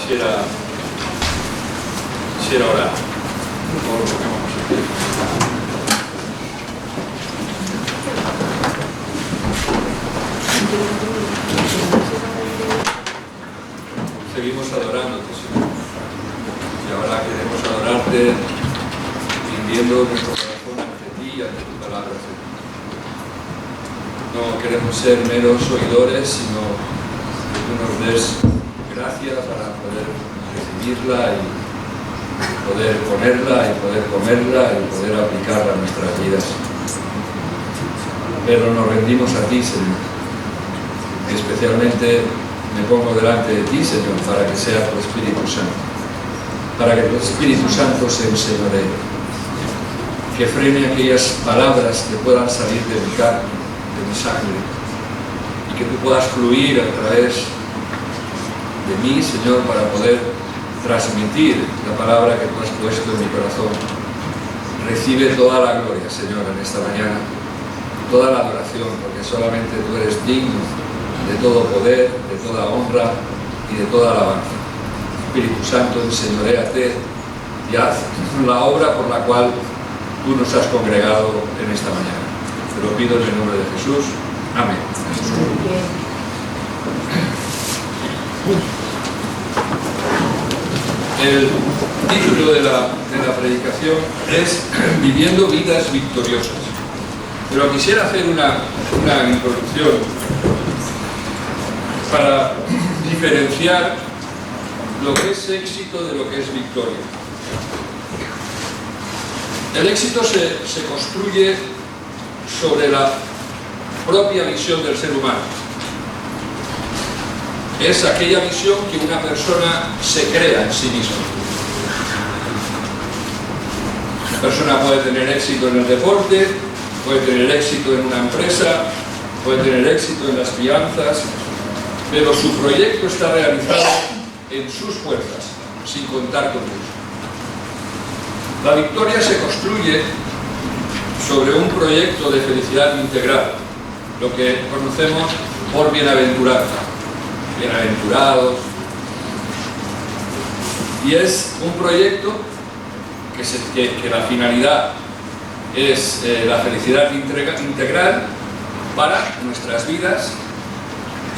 quisiera orar por lo que vamos a hacer. Seguimos adorándote, Señor, y ahora queremos adorarte rindiendo nuestro corazón ante ti y ante tu palabra, Señor. No queremos ser meros oidores, sino que tú nos des gracia para poder recibirla y poder ponerla y poder comerla y poder aplicarla a nuestras vidas. Pero nos rendimos a ti, Señor. Especialmente me pongo delante de ti, Señor, para que sea tu Espíritu Santo. Para que tu Espíritu Santo se enseñoree. Que frene aquellas palabras que puedan salir de mi carne, de mi sangre. Y que tú puedas fluir a través de mí, Señor, para poder transmitir la palabra que tú has puesto en mi corazón. Recibe toda la gloria, Señor, en esta mañana. Toda la adoración, porque solamente tú eres digno de todo poder, de toda honra y de toda alabanza. Espíritu Santo, enseñoréate y haz la obra por la cual tú nos has congregado en esta mañana. Te lo pido en el nombre de Jesús. Amén. El título de la predicación es Viviendo vidas victoriosas. Pero quisiera hacer una introducción para diferenciar lo que es éxito de lo que es victoria. El éxito se construye sobre la propia visión del ser humano. Es aquella visión que una persona se crea en sí misma. Una persona puede tener éxito en el deporte, puede tener éxito en una empresa, puede tener éxito en las finanzas, pero su proyecto está realizado en sus fuerzas, sin contar con Dios. La victoria se construye sobre un proyecto de felicidad integral, lo que conocemos por bienaventuranza, bienaventurados, y es un proyecto que la finalidad es la felicidad integral para nuestras vidas,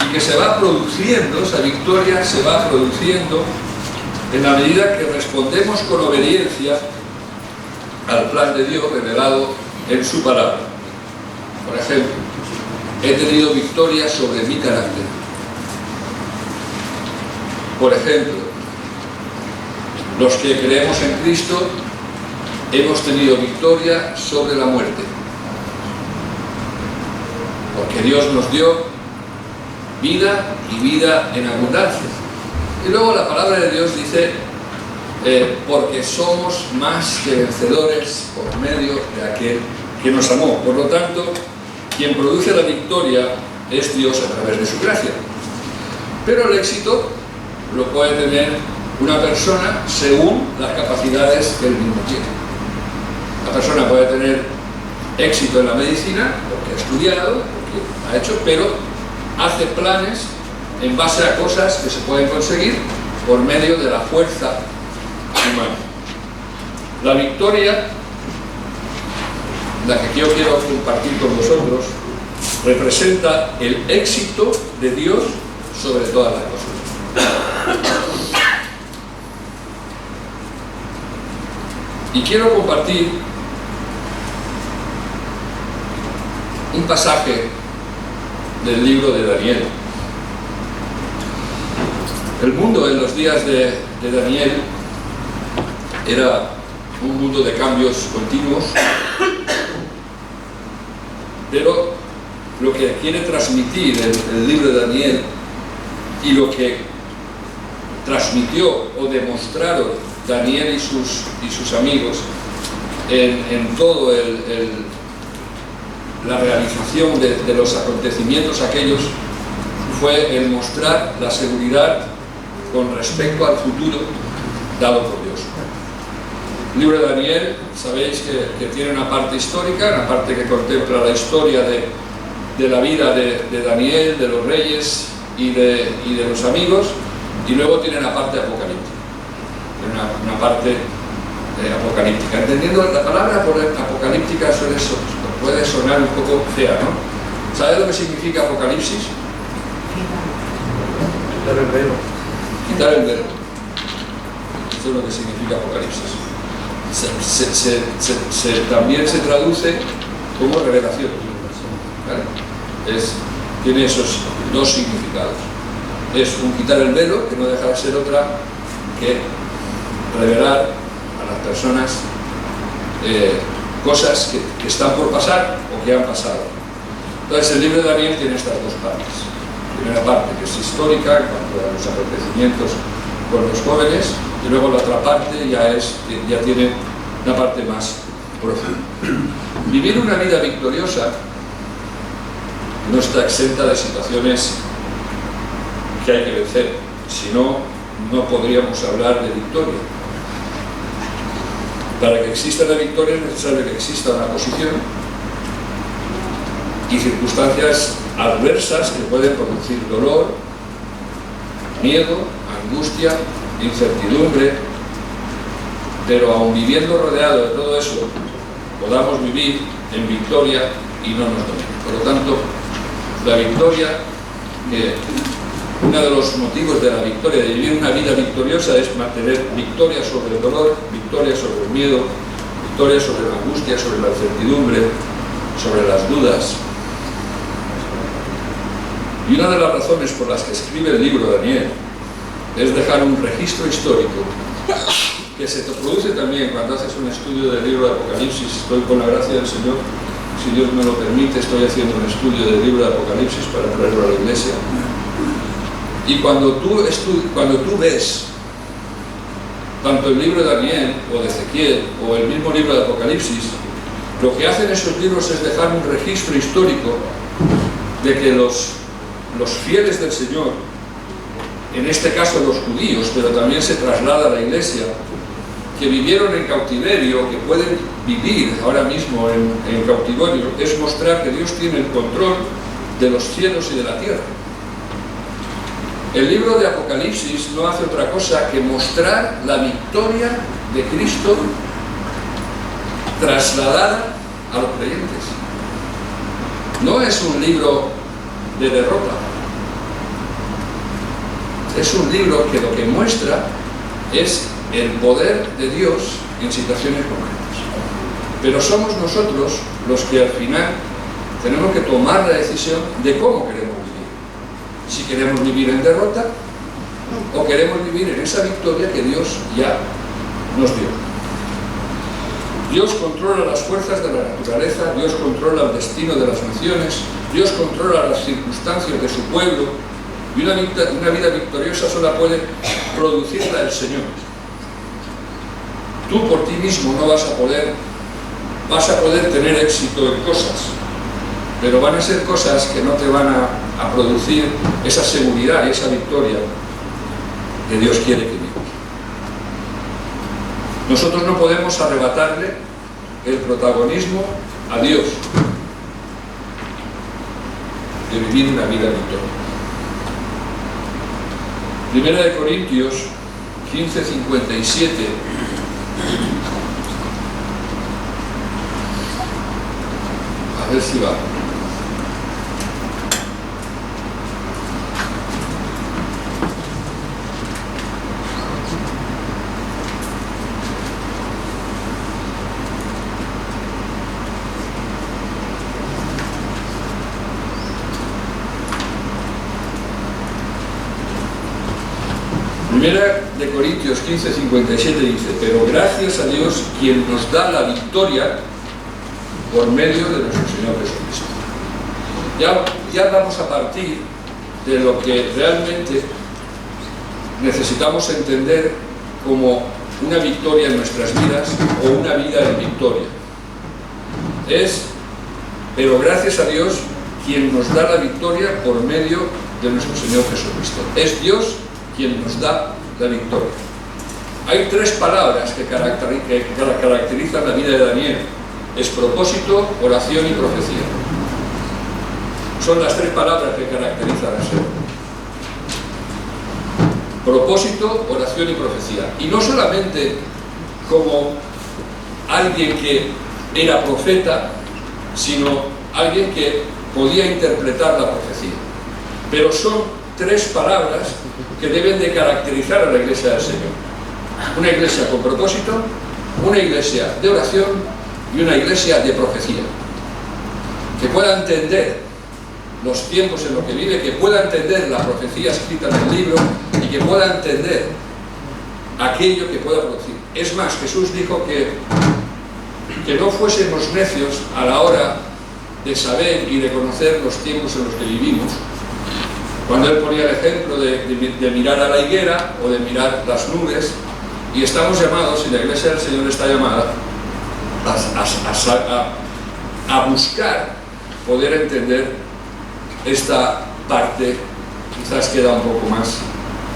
y que se va produciendo, esa victoria se va produciendo en la medida que respondemos con obediencia al plan de Dios revelado en su palabra. Por ejemplo, he tenido victoria sobre mi carácter. Por ejemplo, los que creemos en Cristo hemos tenido victoria sobre la muerte, porque Dios nos dio vida y vida en abundancia. Y luego la palabra de Dios dice, porque somos más que vencedores por medio de aquel que nos amó. Por lo tanto, quien produce la victoria es Dios a través de su gracia. Pero el éxito lo puede tener una persona según las capacidades que él mismo tiene. La persona puede tener éxito en la medicina porque ha estudiado, porque ha hecho, pero hace planes en base a cosas que se pueden conseguir por medio de la fuerza humana. La victoria, la que yo quiero compartir con vosotros, representa el éxito de Dios sobre todas las cosas. Y quiero compartir un pasaje del libro de Daniel. El mundo en los días de Daniel era un mundo de cambios continuos, pero lo que quiere transmitir el libro de Daniel y lo que transmitió o demostraron Daniel y sus amigos en todo la realización de los acontecimientos aquellos fue el mostrar la seguridad con respecto al futuro dado por Dios. El libro de Daniel, sabéis que tiene una parte histórica, una parte que contempla la historia de la vida de Daniel, de los reyes y de los amigos, Y luego tiene la parte apocalíptica, una parte apocalíptica. Entendiendo la palabra apocalíptica puede sonar un poco fea, ¿no? ¿Sabes lo que significa apocalipsis? Quitar el velo. Quitar el velo. Eso es lo que significa apocalipsis. También se traduce como revelación, ¿vale? Tiene esos dos significados. Es un quitar el velo, que no deja de ser otra que revelar a las personas cosas que están por pasar o que han pasado. Entonces el libro de Daniel tiene estas dos partes. La primera parte, que es histórica en cuanto a los acontecimientos con los jóvenes, y luego la otra parte ya tiene una parte más profunda. Vivir una vida victoriosa no está exenta de situaciones que hay que vencer, si no, no podríamos hablar de victoria. Para que exista la victoria es necesario que exista una posición y circunstancias adversas que pueden producir dolor, miedo, angustia, incertidumbre, pero aun viviendo rodeado de todo eso, podamos vivir en victoria y no nos domine. Por lo tanto, la victoria, uno de los motivos de la victoria, de vivir una vida victoriosa, es mantener victoria sobre el dolor, victoria sobre el miedo, victoria sobre la angustia, sobre la incertidumbre, sobre las dudas. Y una de las razones por las que escribe el libro Daniel es dejar un registro histórico que se te produce también cuando haces un estudio del libro de Apocalipsis. Estoy, con la gracia del Señor, si Dios me lo permite, estoy haciendo un estudio del libro de Apocalipsis para traerlo a la iglesia. Y cuando tú ves tanto el libro de Daniel o de Ezequiel o el mismo libro de Apocalipsis, lo que hacen esos libros es dejar un registro histórico de que los fieles del Señor, en este caso los judíos, pero también se traslada a la iglesia, que vivieron en cautiverio, que pueden vivir ahora mismo en cautiverio, es mostrar que Dios tiene el control de los cielos y de la tierra. El libro de Apocalipsis no hace otra cosa que mostrar la victoria de Cristo trasladada a los creyentes. No es un libro de derrota. Es un libro que lo que muestra es el poder de Dios en situaciones concretas. Pero somos nosotros los que al final tenemos que tomar la decisión de cómo queremos vivir. Si queremos vivir en derrota o queremos vivir en esa victoria que Dios ya nos dio. Dios controla las fuerzas de la naturaleza, Dios controla el destino de las naciones, Dios controla las circunstancias de su pueblo, y una vida victoriosa solo puede producirla el Señor. Tú por ti mismo no vas a poder tener éxito en cosas, pero van a ser cosas que no te van a producir esa seguridad y esa victoria que Dios quiere que vivas. Nosotros no podemos arrebatarle el protagonismo a Dios de vivir una vida victoriosa. Primera de Corintios 15:57. A ver si va. Primera de Corintios 15:57 dice: pero gracias a Dios quien nos da la victoria por medio de nuestro Señor Jesucristo. Ya vamos a partir de lo que realmente necesitamos entender como una victoria en nuestras vidas o una vida en victoria. Pero gracias a Dios quien nos da la victoria por medio de nuestro Señor Jesucristo. Es Dios quien nos da la victoria. Hay tres palabras que caracterizan la vida de Daniel: es propósito, oración y profecía. Son las tres palabras que caracterizan a ser. propósito, oración y profecía. Y no solamente como alguien que era profeta, sino alguien que podía interpretar la profecía. Pero son tres palabras que deben de caracterizar a la iglesia del Señor. Una iglesia con propósito, una iglesia de oración y una iglesia de profecía. Que pueda entender los tiempos en los que vive, que pueda entender la profecía escrita en el libro y que pueda entender aquello que pueda producir. Es más, Jesús dijo que no fuésemos necios a la hora de saber y de conocer los tiempos en los que vivimos. Cuando él ponía el ejemplo de mirar a la higuera o de mirar las nubes, y estamos llamados, y la iglesia del Señor está llamada a buscar poder entender esta parte, quizás queda un poco más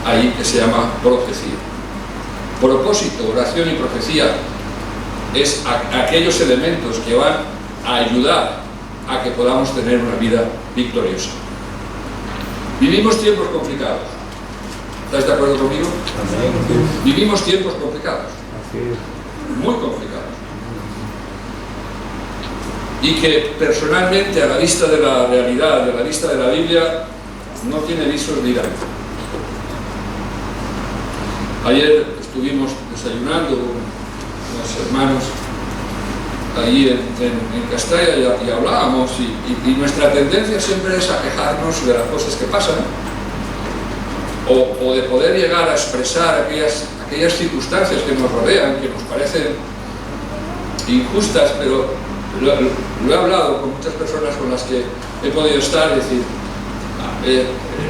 ahí, que se llama profecía. Propósito, oración y profecía es aquellos elementos que van a ayudar a que podamos tener una vida victoriosa. Vivimos tiempos complicados. ¿Estás de acuerdo conmigo? Vivimos tiempos complicados. Muy complicados. Y que personalmente, a la vista de la realidad, a la vista de la Biblia, no tiene visos de ir adelante. Ayer estuvimos desayunando unos hermanos ahí en Castalla y hablábamos y nuestra tendencia siempre es a quejarnos de las cosas que pasan o de poder llegar a expresar aquellas circunstancias que nos rodean, que nos parecen injustas, pero lo he hablado con muchas personas con las que he podido estar y decir,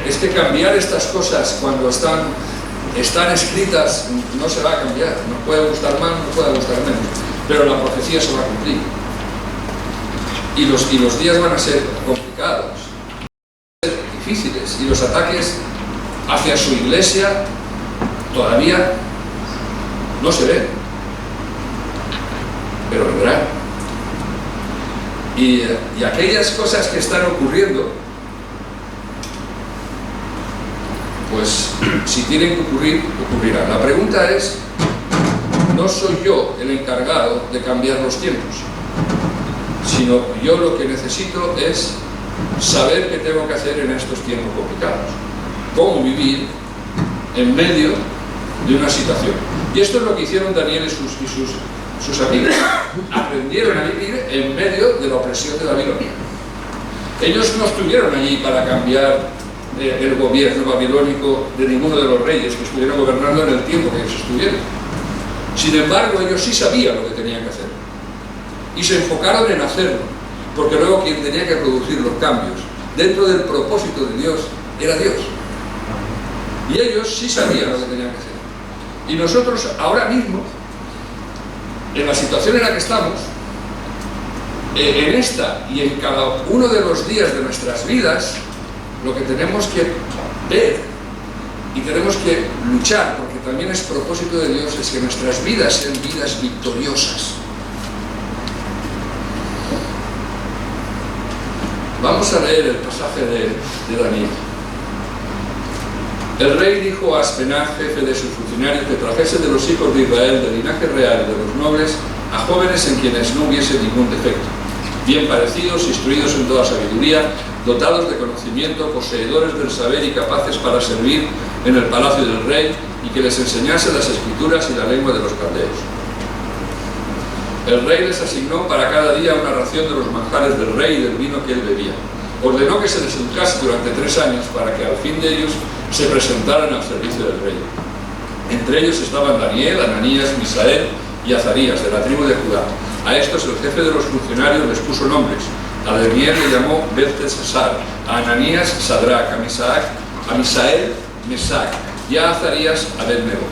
es que cambiar estas cosas cuando están escritas no se va a cambiar, nos puede gustar más, nos puede gustar menos, pero la profecía se va a cumplir y los días van a ser complicados, van a ser difíciles, y los ataques hacia su iglesia todavía no se ven, pero vendrán. Y aquellas cosas que están ocurriendo, pues si tienen que ocurrir, ocurrirán. La pregunta es, no soy yo el encargado de cambiar los tiempos, sino yo lo que necesito es saber qué tengo que hacer en estos tiempos complicados, cómo vivir en medio de una situación. Y esto es lo que hicieron Daniel y sus amigos. Aprendieron a vivir en medio de la opresión de Babilonia. Ellos no estuvieron allí para cambiar el gobierno babilónico de ninguno de los reyes que estuvieron gobernando en el tiempo que ellos estuvieron. Sin embargo, ellos sí sabían lo que tenían que hacer y se enfocaron en hacerlo, porque luego quien tenía que producir los cambios dentro del propósito de Dios era Dios, y ellos sí sabían lo que tenían que hacer. Y nosotros ahora mismo, en la situación en la que estamos, en esta y en cada uno de los días de nuestras vidas, lo que tenemos que ver y tenemos que luchar, porque también es propósito de Dios, es que nuestras vidas sean vidas victoriosas. Vamos a leer el pasaje de Daniel. El rey dijo a Aspenaz, jefe de sus funcionarios, que trajese de los hijos de Israel, del linaje real de los nobles, a jóvenes en quienes no hubiese ningún defecto, bien parecidos, instruidos en toda sabiduría, dotados de conocimiento, poseedores del saber y capaces para servir en el palacio del rey, y que les enseñase las escrituras y la lengua de los caldeos. El rey les asignó para cada día una ración de los manjares del rey y del vino que él bebía. Ordenó que se les educase durante 3 años para que al fin de ellos se presentaran al servicio del rey. Entre ellos estaban Daniel, Ananías, Misael y Azarías, de la tribu de Judá. A estos el jefe de los funcionarios les puso nombres. A Daniel le llamó Belteshazzar, a Ananías Sadrach, a Misael Mesac y a Azarías Abednego.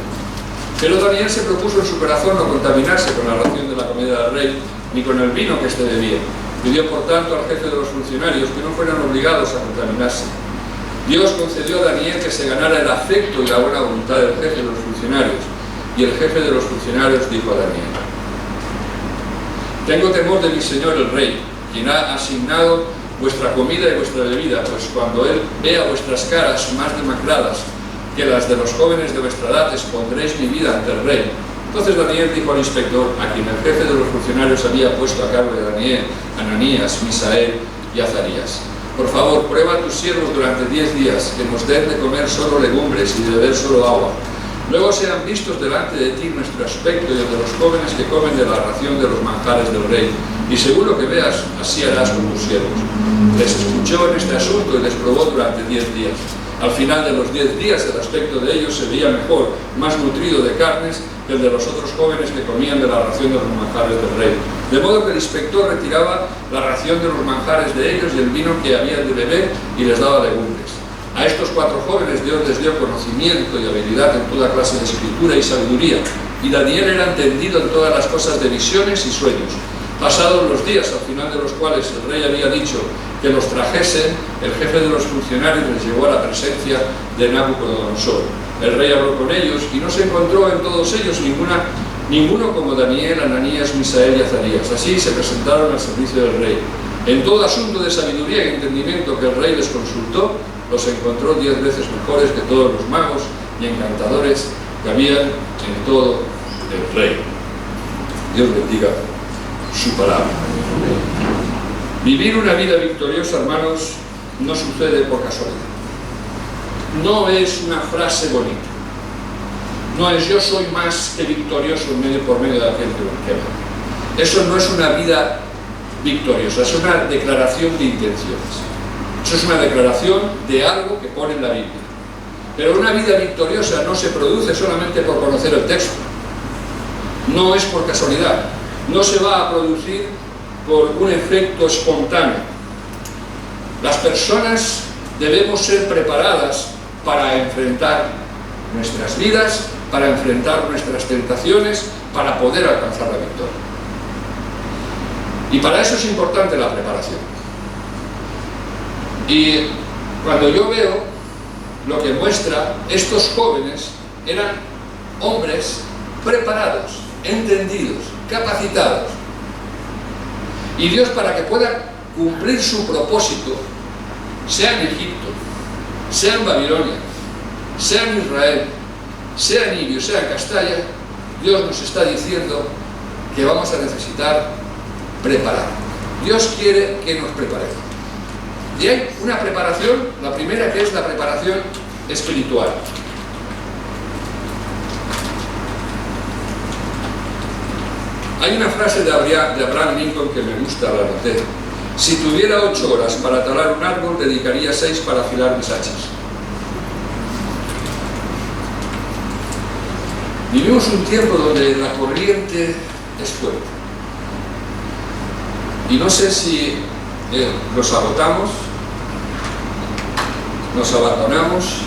Pero Daniel se propuso en su corazón no contaminarse con la ración de la comida del rey, ni con el vino que éste bebía. Pidió por tanto al jefe de los funcionarios que no fueran obligados a contaminarse. Dios concedió a Daniel que se ganara el afecto y la buena voluntad del jefe de los funcionarios, y el jefe de los funcionarios dijo a Daniel: tengo temor de mi señor el rey, quien ha asignado vuestra comida y vuestra bebida, pues cuando él vea vuestras caras más demacradas que las de los jóvenes de vuestra edad expondréis mi vida ante el rey. Entonces Daniel dijo al inspector, a quien el jefe de los funcionarios había puesto a cargo de Daniel, Ananías, Misael y Azarías: por favor, prueba a tus siervos durante 10 días, que nos den de comer solo legumbres y de beber solo agua. Luego sean vistos delante de ti nuestro aspecto y el de los jóvenes que comen de la ración de los manjares del rey. Y según lo que veas, así harás con tus siervos. Les escuchó en este asunto y les probó durante 10 días. Al final de los 10 días el aspecto de ellos se veía mejor, más nutrido de carnes que el de los otros jóvenes que comían de la ración de los manjares del rey. De modo que el inspector retiraba la ración de los manjares de ellos y el vino que habían de beber y les daba legumbres. A estos 4 jóvenes Dios les dio conocimiento y habilidad en toda clase de escritura y sabiduría, y Daniel era entendido en todas las cosas de visiones y sueños. Pasados los días, al final de los cuales el rey había dicho que los trajesen, el jefe de los funcionarios les llevó a la presencia de Nabucodonosor. El rey habló con ellos y no se encontró en todos ellos ninguno como Daniel, Ananías, Misael y Azarías. Así se presentaron al servicio del rey. En todo asunto de sabiduría y entendimiento que el rey les consultó, los encontró 10 veces mejores que todos los magos y encantadores que habían en todo el rey. Dios bendiga su palabra. Vivir una vida victoriosa, hermanos, no sucede por casualidad. No es una frase bonita. No es yo soy más que victorioso por medio de aquel que me. Eso no es una vida victoriosa, es una declaración de intenciones. Eso es una declaración de algo que pone en la Biblia. Pero una vida victoriosa no se produce solamente por conocer el texto. No es por casualidad. No se va a producir por un efecto espontáneo. Las personas debemos ser preparadas para enfrentar nuestras vidas, para enfrentar nuestras tentaciones, para poder alcanzar la victoria. Y para eso es importante la preparación. Y cuando yo veo lo que muestra, estos jóvenes eran hombres preparados, entendidos, capacitados. Y Dios, para que pueda cumplir su propósito, sea en Egipto, sea en Babilonia, sea en Israel, sea en Ibio, sea en Castalla, Dios nos está diciendo que vamos a necesitar preparar. Dios quiere que nos preparemos. Y hay una preparación, la primera, que es la preparación espiritual. Hay una frase de Abraham Lincoln que me gusta, la anoté. Si tuviera 8 horas para talar un árbol, dedicaría 6 para afilar mis hachas. Vivimos un tiempo donde la corriente es fuerte. Y no sé si nos agotamos, nos abandonamos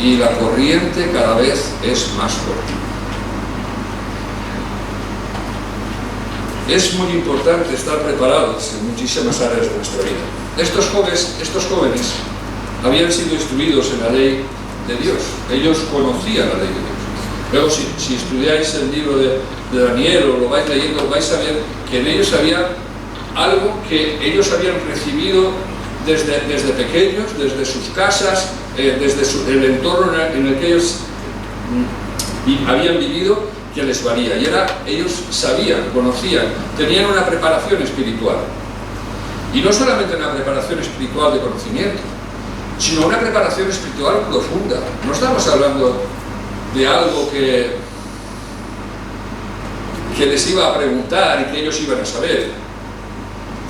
y la corriente cada vez es más fuerte. Es muy importante estar preparados en muchísimas áreas de nuestra vida. Estos jóvenes habían sido instruidos en la ley de Dios. Ellos conocían la ley de Dios. Luego, si estudiáis el libro de Daniel o lo vais leyendo, vais a ver que en ellos había algo que ellos habían recibido desde pequeños, desde sus casas, desde el entorno en el que ellos habían vivido, que les valía. Y ellos sabían, conocían, tenían una preparación espiritual. Y no solamente una preparación espiritual de conocimiento, sino una preparación espiritual profunda. No estamos hablando de algo que les iba a preguntar y que ellos iban a saber.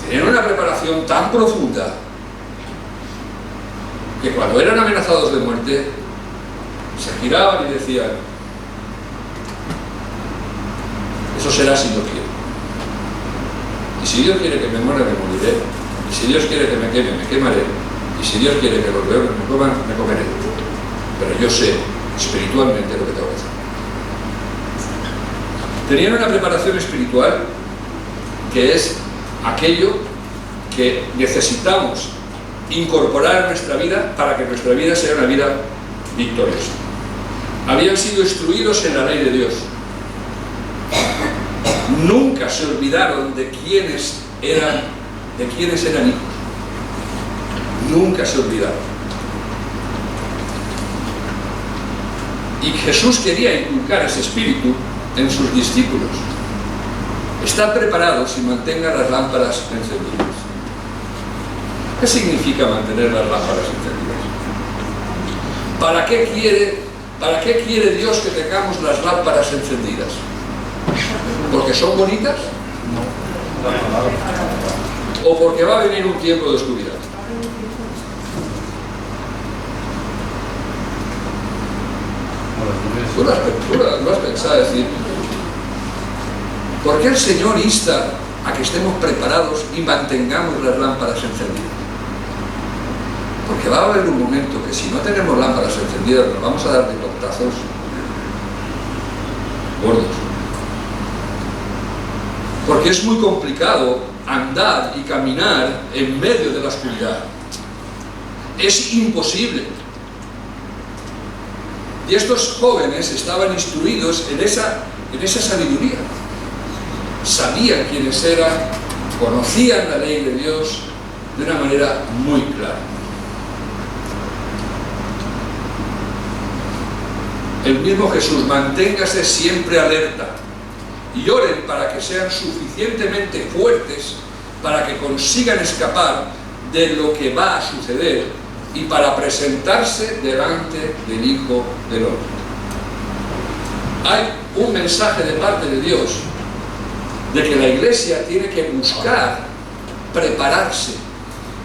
Tenían una preparación tan profunda que cuando eran amenazados de muerte se giraban y decían: eso será si Dios quiere. Y si Dios quiere que me muera, me moriré. Y si Dios quiere que me queme, me quemaré. Y si Dios quiere que los leones me coman, me comeré. Pero yo sé espiritualmente lo que tengo que hacer. Tenían una preparación espiritual que es aquello que necesitamos incorporar en nuestra vida para que nuestra vida sea una vida victoriosa. Habían sido instruidos en la ley de Dios. Nunca se olvidaron de quiénes eran hijos. Nunca se olvidaron. Y Jesús quería inculcar ese espíritu en sus discípulos. Estad preparados y mantengan las lámparas encendidas. ¿Qué significa mantener las lámparas encendidas? ¿Para qué quiere Dios que tengamos las lámparas encendidas? ¿Porque son bonitas? ¿O porque va a venir un tiempo de oscuridad? Tú lo has pensado, decir, ¿por qué el Señor insta a que estemos preparados y mantengamos las lámparas encendidas? Porque va a haber un momento que si no tenemos lámparas encendidas nos vamos a dar de tortazos gordos. Porque es muy complicado andar y caminar en medio de la oscuridad. Es imposible. Y estos jóvenes estaban instruidos en esa sabiduría. Sabían quiénes eran, conocían la ley de Dios de una manera muy clara. El mismo Jesús: manténgase siempre alerta y oren para que sean suficientemente fuertes para que consigan escapar de lo que va a suceder y para presentarse delante del Hijo del Hombre. Hay un mensaje de parte de Dios de que la Iglesia tiene que buscar prepararse,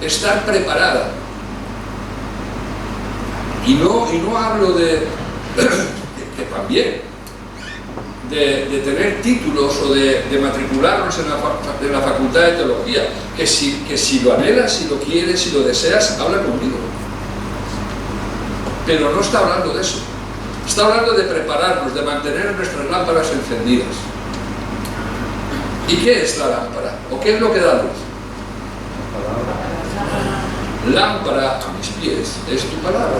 estar preparada. Y no hablo de que también de tener títulos o de matricularnos en la facultad de teología, que si lo anhelas, si lo quieres, si lo deseas, habla conmigo. Pero no está hablando de eso. Está hablando de prepararnos, de mantener nuestras lámparas encendidas. ¿Y qué es la lámpara? ¿O qué es lo que da luz? Lámpara a mis pies es tu palabra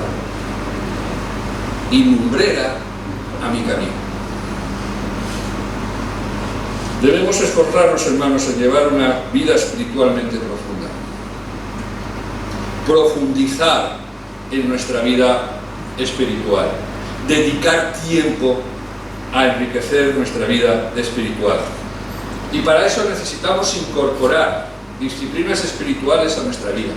y lumbrera a mi camino. Debemos esforzarnos, hermanos, en llevar una vida espiritualmente profunda. Profundizar en nuestra vida espiritual. Dedicar tiempo a enriquecer nuestra vida espiritual. Y para eso necesitamos incorporar disciplinas espirituales a nuestra vida.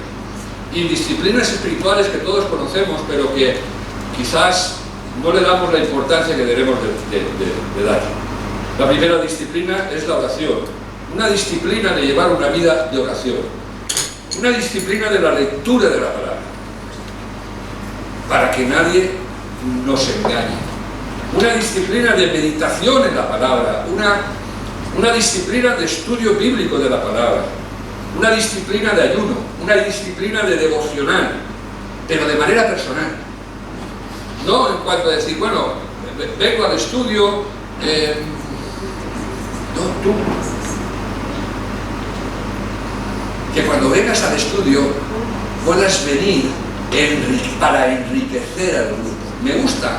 Y disciplinas espirituales que todos conocemos, pero que quizás no le damos la importancia que debemos de dar. La primera disciplina es la oración. Una disciplina de llevar una vida de oración. Una disciplina de la lectura de la palabra. Para que nadie nos engañe. Una disciplina de meditación en la palabra. Una disciplina de estudio bíblico de la palabra. Una disciplina de ayuno. Una disciplina de devocional. Pero de manera personal. No en cuanto a decir, bueno, vengo al estudio... No, tú. Que cuando vengas al estudio puedas venir para enriquecer al grupo. Me gustan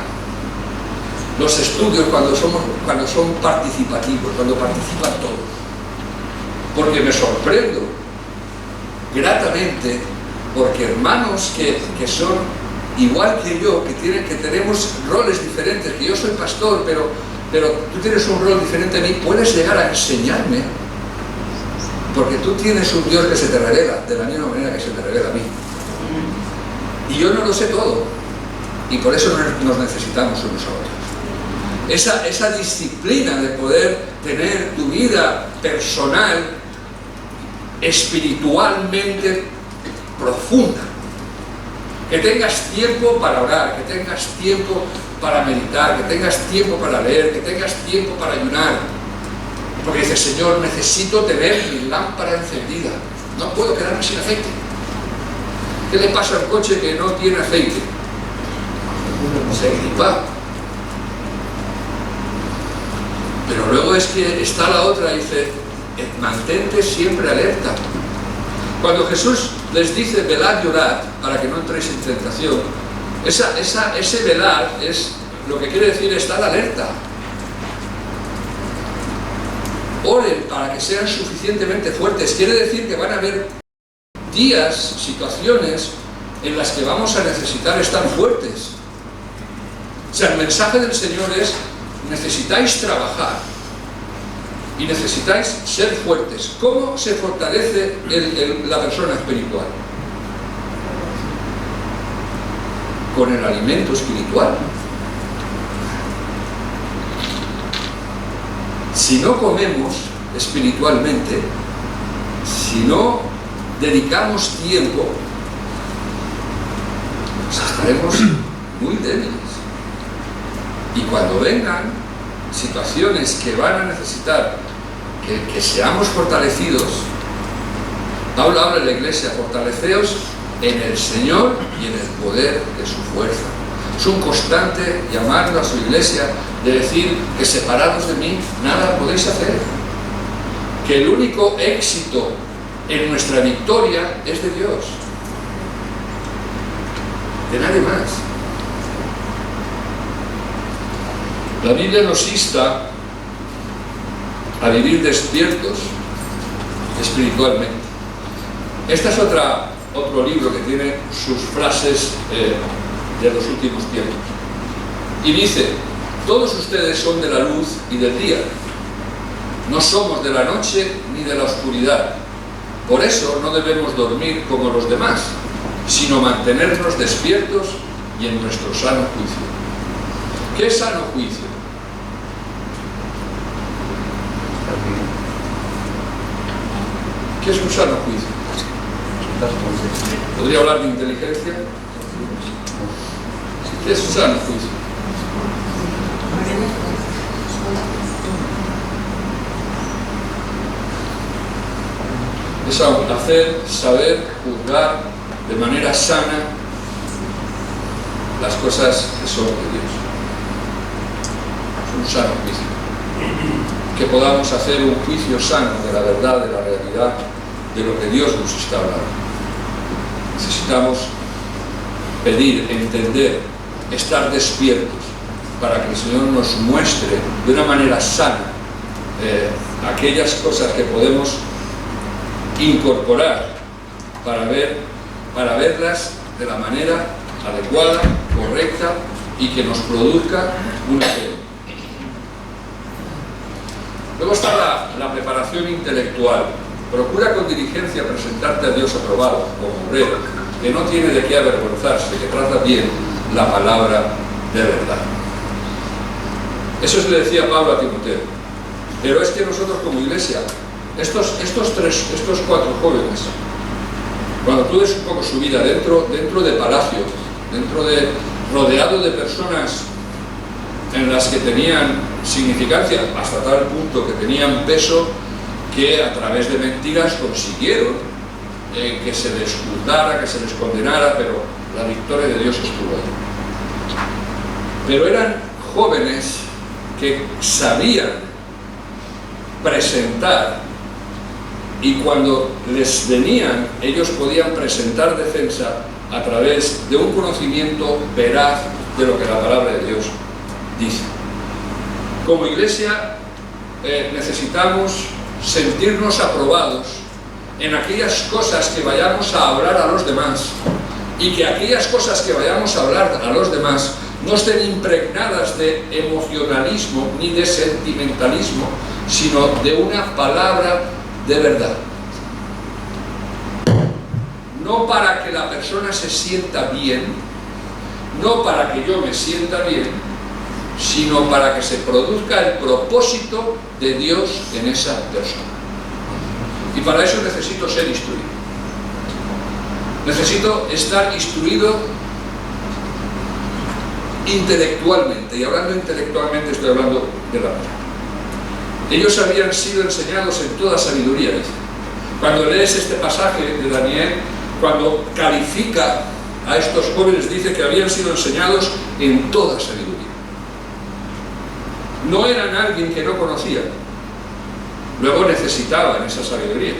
los estudios cuando son participativos, cuando participan todos. Porque me sorprendo gratamente, porque hermanos que son igual que yo, que tenemos roles diferentes, que yo soy pastor, pero tú tienes un rol diferente a mí, puedes llegar a enseñarme, porque tú tienes un Dios que se te revela, de la misma manera que se te revela a mí. Y yo no lo sé todo, y por eso nos necesitamos unos a otros. Esa disciplina de poder tener tu vida personal, espiritualmente profunda, que tengas tiempo para orar, que tengas tiempo para meditar, que tengas tiempo para leer, que tengas tiempo para ayunar. Porque dices, Señor, necesito tener mi lámpara encendida. No puedo quedarme sin aceite. ¿Qué le pasa al coche que no tiene aceite? Se gripa. Pero luego es que está la otra, dice, mantente siempre alerta. Cuando Jesús les dice, velad y orad, para que no entréis en tentación, ese velar es lo que quiere decir estar alerta. Oren para que sean suficientemente fuertes. Quiere decir que van a haber días, situaciones en las que vamos a necesitar estar fuertes. O sea, el mensaje del Señor es: necesitáis trabajar y necesitáis ser fuertes. ¿Cómo se fortalece la persona espiritual? Con el alimento espiritual. Si no comemos espiritualmente, si no dedicamos tiempo, pues estaremos muy débiles. Y cuando vengan situaciones que van a necesitar que seamos fortalecidos, Pablo habla en la iglesia: fortaleceos en el Señor y en el poder de su fuerza. Es un constante llamado a su iglesia de decir que separados de mí nada podéis hacer, que el único éxito en nuestra victoria es de Dios, de nadie más. La Biblia nos insta a vivir despiertos espiritualmente. Este es otro libro que tiene sus frases de los últimos tiempos. Y dice: todos ustedes son de la luz y del día. No somos de la noche ni de la oscuridad. Por eso no debemos dormir como los demás, sino mantenernos despiertos y en nuestro sano juicio. ¿Qué es sano juicio? ¿Qué es un sano juicio? ¿Podría hablar de inteligencia? ¿Qué es un sano juicio? Es hacer, saber, juzgar de manera sana las cosas que son de Dios. Es un sano juicio. Que podamos hacer un juicio sano de la verdad, de la realidad, de lo que Dios nos está hablando. Necesitamos pedir, entender, estar despiertos para que el Señor nos muestre de una manera sana aquellas cosas que podemos incorporar para verlas de la manera adecuada, correcta, y que nos produzca una fe. Luego está la preparación intelectual. Procura con diligencia presentarte a Dios aprobado, como obrero, que no tiene de qué avergonzarse, que trata bien la palabra de verdad. Eso le decía Pablo a Timoteo. Pero es que nosotros como iglesia, estos cuatro jóvenes, cuando tú ves un poco su vida dentro de palacio, rodeado de personas en las que tenían significancia, hasta tal punto que tenían peso, que a través de mentiras consiguieron que se les juzgara, que se les condenara, pero la victoria de Dios estuvo ahí. Pero eran jóvenes que sabían presentar, y cuando les venían, ellos podían presentar defensa a través de un conocimiento veraz de lo que la palabra de Dios dice. Como iglesia necesitamos sentirnos aprobados en aquellas cosas que vayamos a hablar a los demás, y que aquellas cosas que vayamos a hablar a los demás no estén impregnadas de emocionalismo ni de sentimentalismo, sino de una palabra de verdad. No para que la persona se sienta bien, no para que yo me sienta bien, sino para que se produzca el propósito de Dios en esa persona. Y para eso necesito ser instruido. Necesito estar instruido intelectualmente, y hablando intelectualmente estoy hablando de la palabra. Ellos habían sido enseñados en toda sabiduría, dice. Cuando lees este pasaje de Daniel, cuando califica a estos jóvenes, dice que habían sido enseñados en toda sabiduría. No eran alguien que no conocía, luego necesitaban esa sabiduría.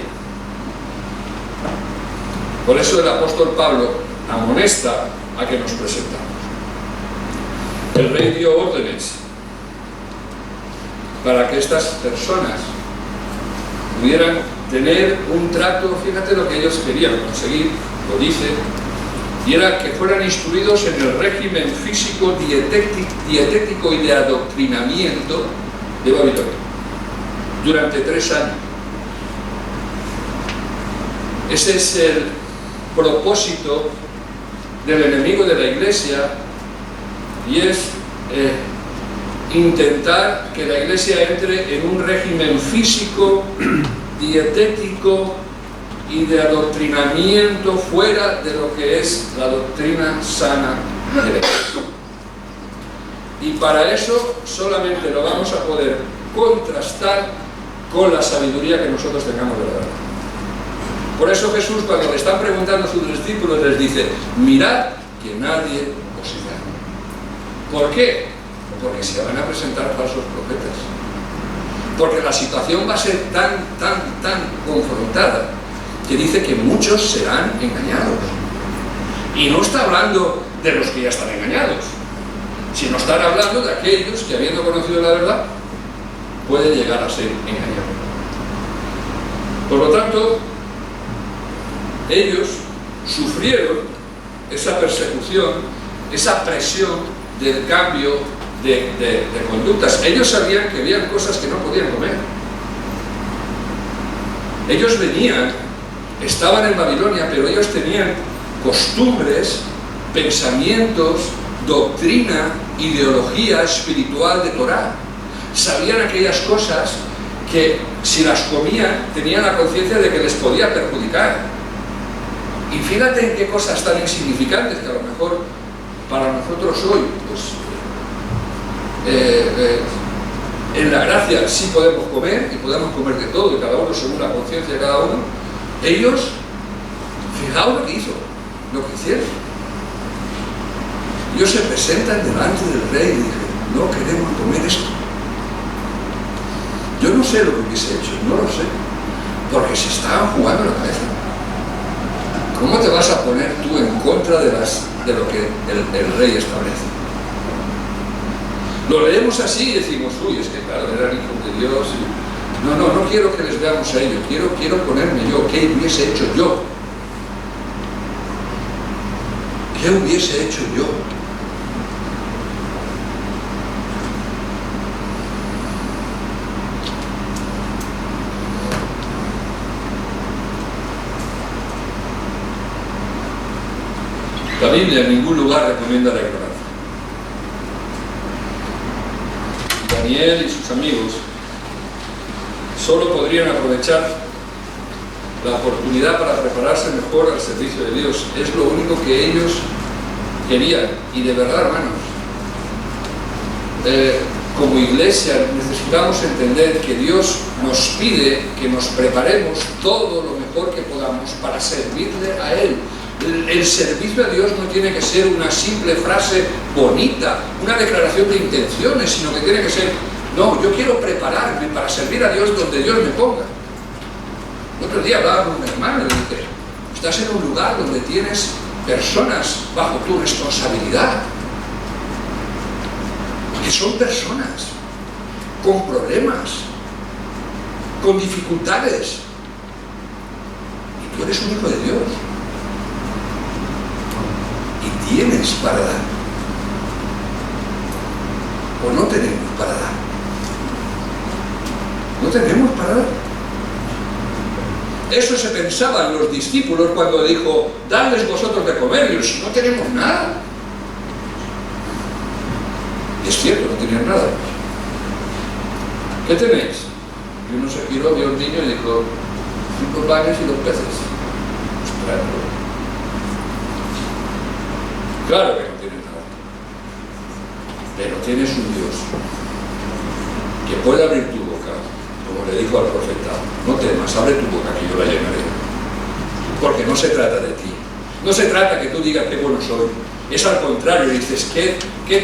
Por eso el apóstol Pablo amonesta a que nos presentamos. El rey dio órdenes para que estas personas pudieran tener un trato. Fíjate lo que ellos querían conseguir, lo dice, y era que fueran instruidos en el régimen físico, dietético y de adoctrinamiento de Babilonia durante 3 años. Ese es el propósito del enemigo de la Iglesia, y es intentar que la Iglesia entre en un régimen físico, dietético y de adoctrinamiento fuera de lo que es la doctrina sana de la Iglesia. Y para eso solamente lo vamos a poder contrastar con la sabiduría que nosotros tengamos de la verdad. Por eso Jesús, cuando le están preguntando a sus discípulos, les dice: mirad que nadie os engañe. ¿Por qué? Porque se van a presentar falsos profetas. Porque la situación va a ser tan confrontada, que dice que muchos serán engañados. Y no está hablando de los que ya están engañados, sino están hablando de aquellos que, habiendo conocido la verdad, pueden llegar a ser engañados. Por lo tanto, ellos sufrieron esa persecución, esa presión del cambio de conductas. Ellos sabían que habían cosas que no podían comer. Ellos venían, estaban en Babilonia, pero ellos tenían costumbres, pensamientos, doctrina, ideología espiritual de Torá. Sabían aquellas cosas que, si las comían, tenían la conciencia de que les podía perjudicar. Y fíjate en qué cosas tan insignificantes que a lo mejor para nosotros hoy, pues, en la gracia sí podemos comer, y podemos comer de todo, y cada uno según la conciencia de cada uno. Ellos, fijaos lo que hicieron. Ellos se presentan delante del rey y dicen: no queremos comer esto. Yo no sé lo que hubiese hecho, no lo sé, porque se estaban jugando la cabeza. ¿Cómo te vas a poner tú en contra de lo que el rey establece? Lo leemos así y decimos: uy, es que claro, eran hijos de Dios. No quiero que les veamos a ellos, quiero ponerme yo. ¿Qué hubiese hecho yo? ¿Qué hubiese hecho yo? La Biblia en ningún lugar recomienda la ignorancia. Daniel y sus amigos solo podrían aprovechar la oportunidad para prepararse mejor al servicio de Dios. Es lo único que ellos querían. Y de verdad, hermanos, como iglesia necesitamos entender que Dios nos pide que nos preparemos todo lo mejor que podamos para servirle a Él. El servicio a Dios no tiene que ser una simple frase bonita, una declaración de intenciones, sino que tiene que ser: no, yo quiero prepararme para servir a Dios donde Dios me ponga. El otro día hablaba con un hermano y le dije: estás en un lugar donde tienes personas bajo tu responsabilidad, que son personas con problemas, con dificultades, y tú eres un hijo de Dios. Y tienes para dar. O no tenemos para dar. No tenemos para dar. Eso se pensaban los discípulos cuando dijo: dadles vosotros de comer. Y si no tenemos nada. Y es cierto, no tenían nada. ¿Qué tenéis? Y uno se giró, vio a un niño y dijo: 5 panes y 2 peces. Ostras, claro que no tienes nada, pero tienes un Dios que puede abrir tu boca, como le dijo al profeta: no temas, abre tu boca que yo la llenaré. Porque no se trata de ti, no se trata que tú digas qué bueno soy, es al contrario, dices qué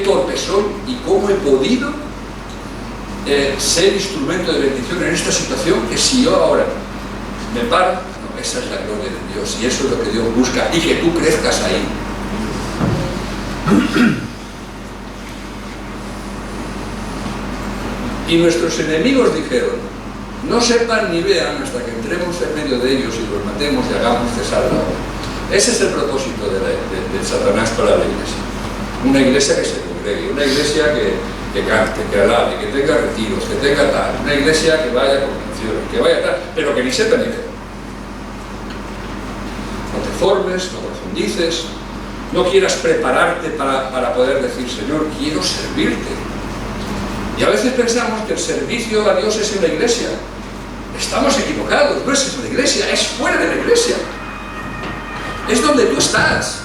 torpe soy y cómo he podido ser instrumento de bendición en esta situación, que si yo ahora me paro, no, esa es la gloria de Dios, y eso es lo que Dios busca, y que tú crezcas ahí. Y nuestros enemigos dijeron: no sepan ni vean hasta que entremos en medio de ellos y los matemos y hagamos cesar la obra. Ese es el propósito de Satanás para la iglesia. Una iglesia que se congregue, una iglesia que cante, que alabe, que tenga retiros, que tenga tal, una iglesia que vaya con canciones, que vaya tal, pero que ni sepa ni qué. No te formes, no profundices, no quieras prepararte para poder decir, Señor, quiero servirte. Y a veces pensamos que el servicio a Dios es en la iglesia. Estamos equivocados, no es en la iglesia, es fuera de la iglesia. Es donde tú estás.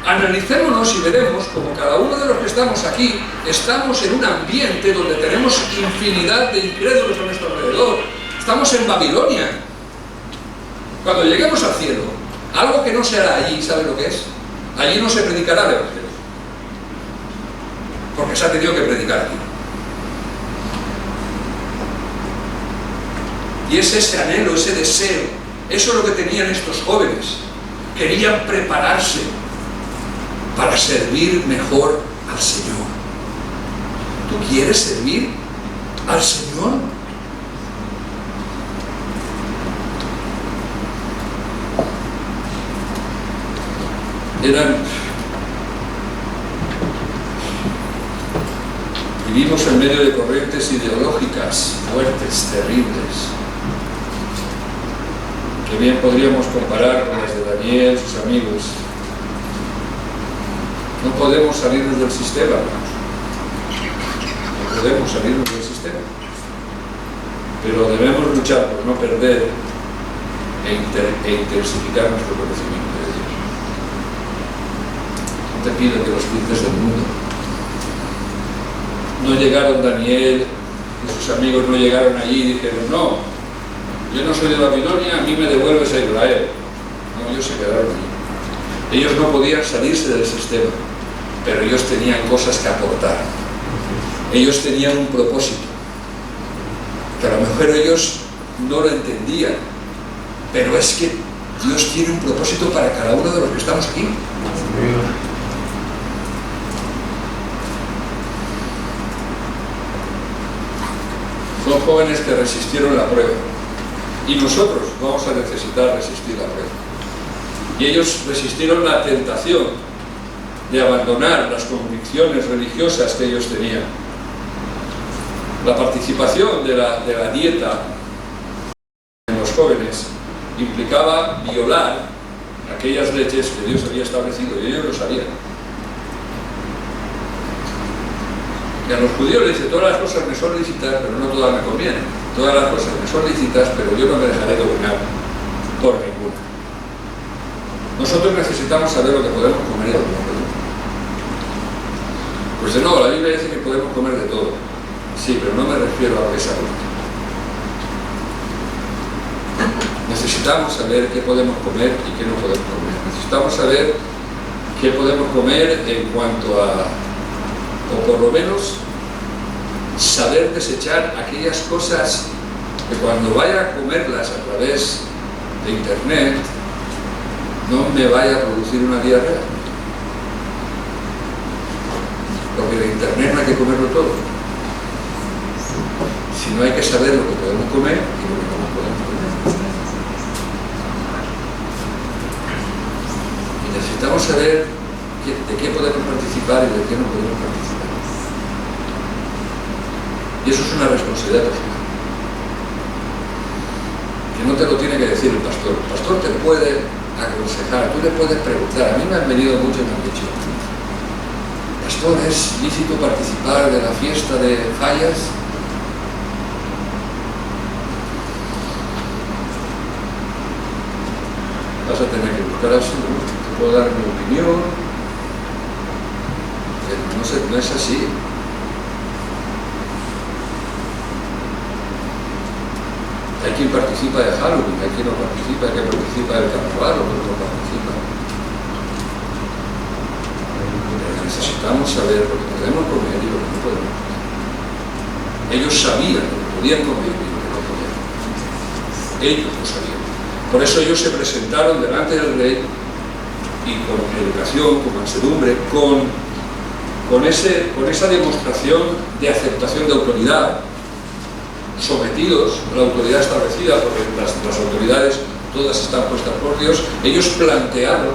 Analicémonos y veremos como cada uno de los que estamos aquí estamos en un ambiente donde tenemos infinidad de incrédulos a nuestro alrededor. Estamos en Babilonia. Cuando lleguemos al cielo, algo que no se hará allí, ¿sabe lo que es? Allí no se predicará el Evangelio, porque se ha tenido que predicar aquí. Y es ese anhelo, ese deseo, eso es lo que tenían estos jóvenes. Querían prepararse para servir mejor al Señor. ¿Tú quieres servir al Señor? Vivimos en medio de corrientes ideológicas fuertes, terribles, que bien podríamos comparar con las de Daniel, sus amigos. No podemos salirnos del sistema, hermanos. No podemos salirnos del sistema. Pero debemos luchar por no perder e intensificar nuestro conocimiento de Dios. No te pido que los quites del mundo. No llegaron Daniel y sus amigos, no llegaron allí y dijeron, no, yo no soy de Babilonia, a mí me devuelves a Israel. No, ellos se quedaron allí. Ellos no podían salirse del sistema, pero ellos tenían cosas que aportar. Ellos tenían un propósito, que a lo mejor ellos no lo entendían, pero es que Dios tiene un propósito para cada uno de los que estamos aquí. Son jóvenes que resistieron la prueba, y nosotros vamos a necesitar resistir la prueba. Y ellos resistieron la tentación de abandonar las convicciones religiosas que ellos tenían. La participación de la dieta en los jóvenes implicaba violar aquellas leyes que Dios había establecido, y ellos lo sabían. Y a los judíos les dice, todas las cosas me son lícitas, pero no todas me convienen. Todas las cosas me son lícitas, pero yo no me dejaré dominar por ninguna. Nosotros necesitamos saber lo que podemos comer y lo que no podemos. Pues de nuevo, la Biblia dice que podemos comer de todo. Sí, pero no me refiero a lo que es salud. Necesitamos saber qué podemos comer y qué no podemos comer. Necesitamos saber qué podemos comer en cuanto a, o por lo menos saber desechar aquellas cosas que cuando vaya a comerlas a través de internet no me vaya a producir una diarrea. Porque de internet no hay que comerlo todo, sino hay que saber lo que podemos comer y lo que no podemos comer. Y necesitamos saber de qué podemos participar y de qué no podemos participar. Y eso es una responsabilidad personal, que no te lo tiene que decir el pastor. El pastor te puede aconsejar, tú le puedes preguntar. A mí me han venido muchos y me han dicho, pastor, ¿es lícito participar de la fiesta de Fallas? Vas a tener que buscar así, ¿no? Te puedo dar mi opinión, pero no es así. Hay quien participa de Halloween, hay quien no participa, hay quien participa del carnaval, otro no participa. Pero necesitamos saber lo que podemos comer y lo que no podemos comer. Ellos sabían lo que podían comer y lo que no podían comer. Ellos lo sabían. Por eso ellos se presentaron delante del rey y con educación, con mansedumbre, con esa demostración de aceptación de autoridad, sometidos a la autoridad establecida, porque las autoridades todas están puestas por Dios. Ellos plantearon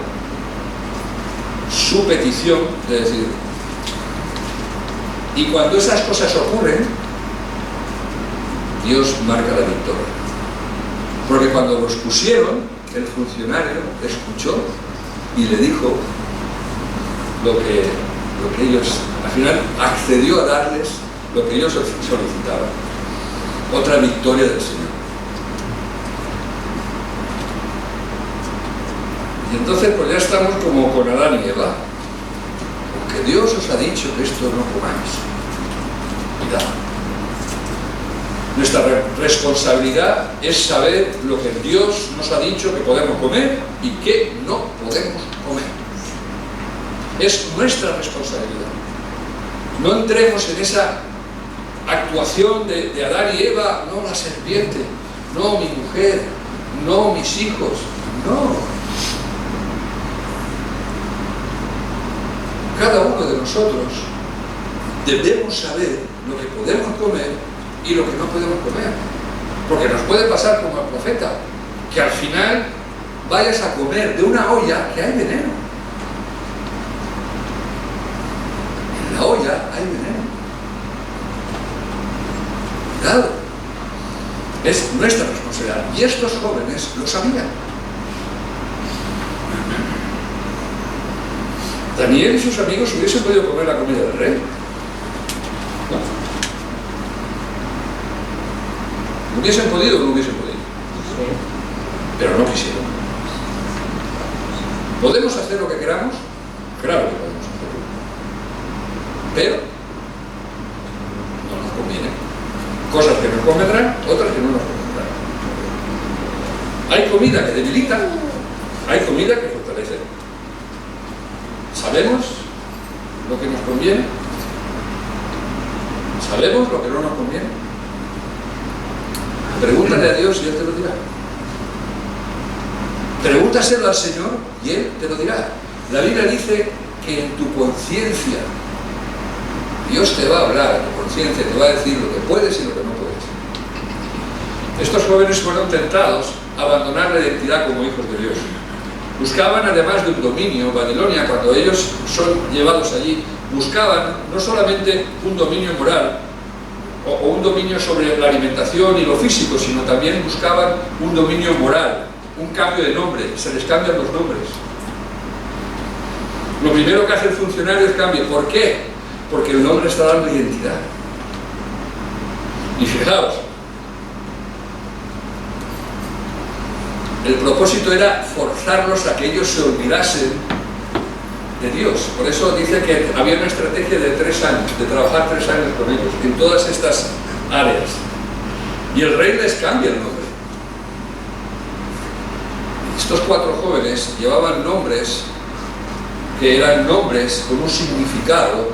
su petición de decir, y cuando esas cosas ocurren, Dios marca la victoria. Porque cuando los pusieron, el funcionario escuchó y le dijo lo que ellos, al final accedió a darles lo que ellos solicitaban. Otra victoria del Señor. Y entonces pues ya estamos como con Adán y Eva. Aunque Dios os ha dicho que esto no comáis. Mirad. Nuestra responsabilidad es saber lo que Dios nos ha dicho que podemos comer y que no podemos comer. Es nuestra responsabilidad. No entremos en esa actuación de Adán y Eva, no la serpiente, no mi mujer, no mis hijos, no. Cada uno de nosotros debemos saber lo que podemos comer y lo que no podemos comer. Porque nos puede pasar como al profeta, que al final vayas a comer de una olla que hay veneno. En la olla hay veneno. Cuidado. Es nuestra responsabilidad. Y estos jóvenes lo sabían. Daniel y sus amigos hubiesen podido comer la comida del rey. ¿No? ¿Hubiesen podido o no hubiesen podido? Sí. Pero no quisieron. ¿Podemos hacer lo que queramos? Claro que podemos hacerlo. Pero no nos conviene. Cosas que nos convendrán, otras que no nos convendrán. Hay comida que debilita, hay comida que fortalece. ¿Sabemos lo que nos conviene? ¿Sabemos lo que no nos conviene? Pregúntale a Dios y Él te lo dirá. Pregúntaselo al Señor y Él te lo dirá. La Biblia dice que en tu conciencia Dios te va a hablar, tu conciencia te va a decir lo que puedes y lo que no puedes. Estos jóvenes fueron tentados a abandonar la identidad como hijos de Dios. Buscaban, además de un dominio, Babilonia, cuando ellos son llevados allí, buscaban no solamente un dominio moral o un dominio sobre la alimentación y lo físico, sino también buscaban un dominio moral, un cambio de nombre, se les cambian los nombres. Lo primero que hace el funcionario es cambio. ¿Por qué? Porque el nombre está dando identidad. Y fijaos, el propósito era forzarlos a que ellos se olvidasen de Dios. Por eso dice que había una estrategia de 3 años, de trabajar 3 años con ellos, en todas estas áreas. Y el rey les cambia el nombre. Estos 4 jóvenes llevaban nombres que eran nombres con un significado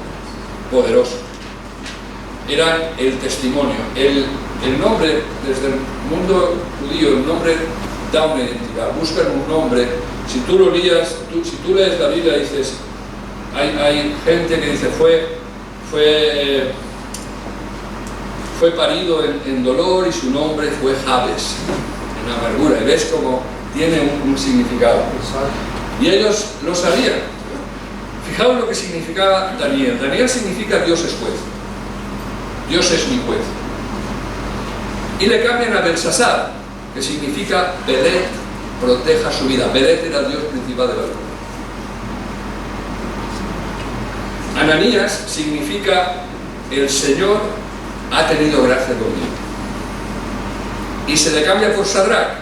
poderoso. Eran el testimonio. El nombre, desde el mundo judío, el nombre da una identidad. Buscan un nombre. Si tú lo lees, si tú lees la Biblia, dices, hay gente que dice fue parido en dolor y su nombre fue Jabes, en amargura. Y ves cómo tiene un significado. Y ellos lo sabían. Fijaos lo que significaba Daniel. Daniel significa Dios es juez. Dios es mi juez. Y le cambian a Belsasar, que significa Belet proteja su vida. Belet era el dios principal de la luna. Ananías significa el Señor ha tenido gracia conmigo. Y se le cambia por Sadrach,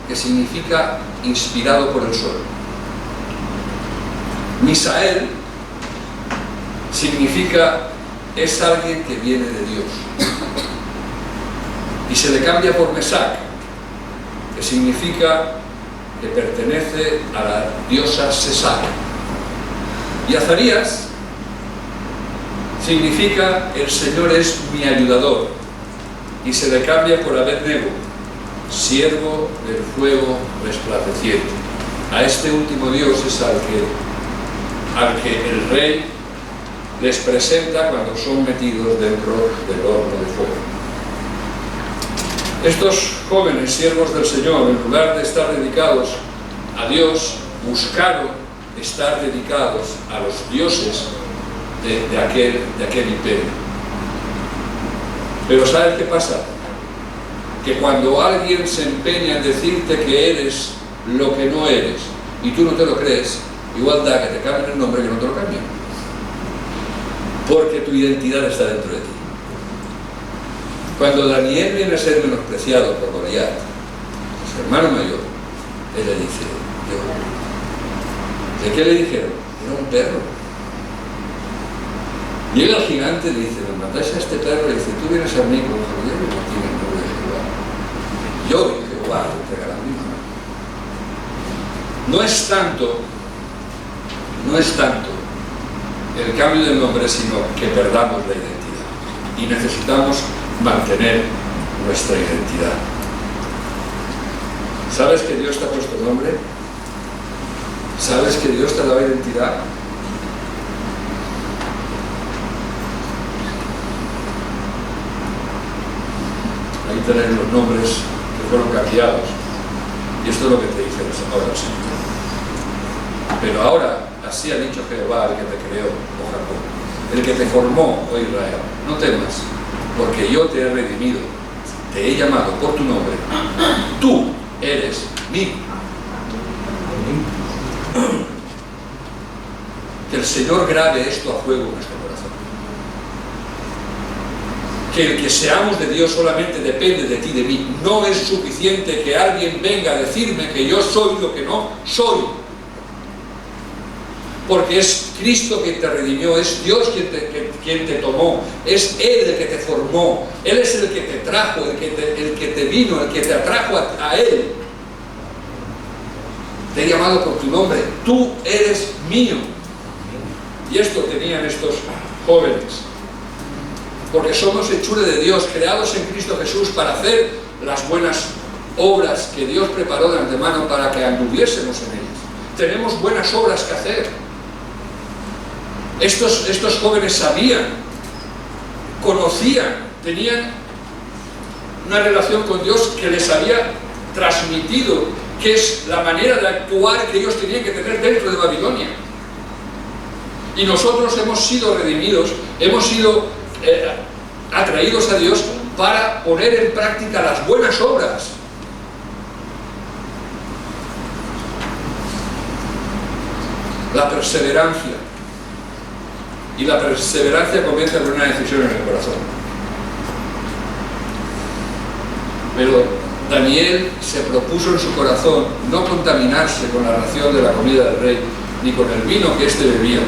que significa inspirado por el sol. Misael significa es alguien que viene de Dios. Y se le cambia por Mesac, que significa que pertenece a la diosa Sesac. Y Azarías significa el Señor es mi ayudador. Y se le cambia por Abed-nego, siervo del fuego resplandeciente. A este último Dios es al que el rey les presenta cuando son metidos dentro del horno de fuego. Estos jóvenes siervos del Señor, en lugar de estar dedicados a Dios, buscaron estar dedicados a los dioses de aquel imperio. Pero ¿sabes qué pasa? Que cuando alguien se empeña en decirte que eres lo que no eres y tú no te lo crees, igual da que te cambien el nombre que no te lo cambien, porque tu identidad está dentro de ti. Cuando Daniel viene a ser menospreciado por Goliat, su hermano mayor, él le dice, ¿de qué le dijeron? Era un perro. Llega el gigante y le dice, me matáis a este perro, y dice, tú vienes a mí como judío y no tienes el nombre de Jehová. Yo y Jehová te entregarán mi mano. No es tanto el cambio del nombre, sino que perdamos la identidad. Y necesitamos mantener nuestra identidad. ¿Sabes que Dios te ha puesto nombre? ¿Sabes que Dios te ha dado identidad? Ahí tenéis los nombres que fueron cambiados. Y esto es lo que te dice ahora el Señor. Pero ahora, así ha dicho Jehová, el que te creó, oh Jacob, el que te formó, oh Israel, no temas, porque yo te he redimido, te he llamado por tu nombre, tú eres mío. Que el Señor grabe esto a fuego en nuestro corazón. Que el que seamos de Dios solamente depende de ti, de mí. No es suficiente que alguien venga a decirme que yo soy lo que no soy. Porque es Cristo quien te redimió, es Dios quien te tomó, es Él el que te formó, Él es el que te trajo, el que te vino, el que te atrajo a Él. Te he llamado por tu nombre, tú eres mío. Y esto tenían estos jóvenes, porque somos hechura de Dios, creados en Cristo Jesús para hacer las buenas obras que Dios preparó de antemano para que anduviésemos en ellas. Tenemos buenas obras que hacer. Estos jóvenes sabían, conocían, tenían una relación con Dios que les había transmitido, que es la manera de actuar que ellos tenían que tener dentro de Babilonia. Y nosotros hemos sido redimidos, hemos sido atraídos a Dios para poner en práctica las buenas obras. La perseverancia. Y la perseverancia comienza con una decisión en el corazón. Pero Daniel se propuso en su corazón no contaminarse con la ración de la comida del rey, ni con el vino que éste bebía.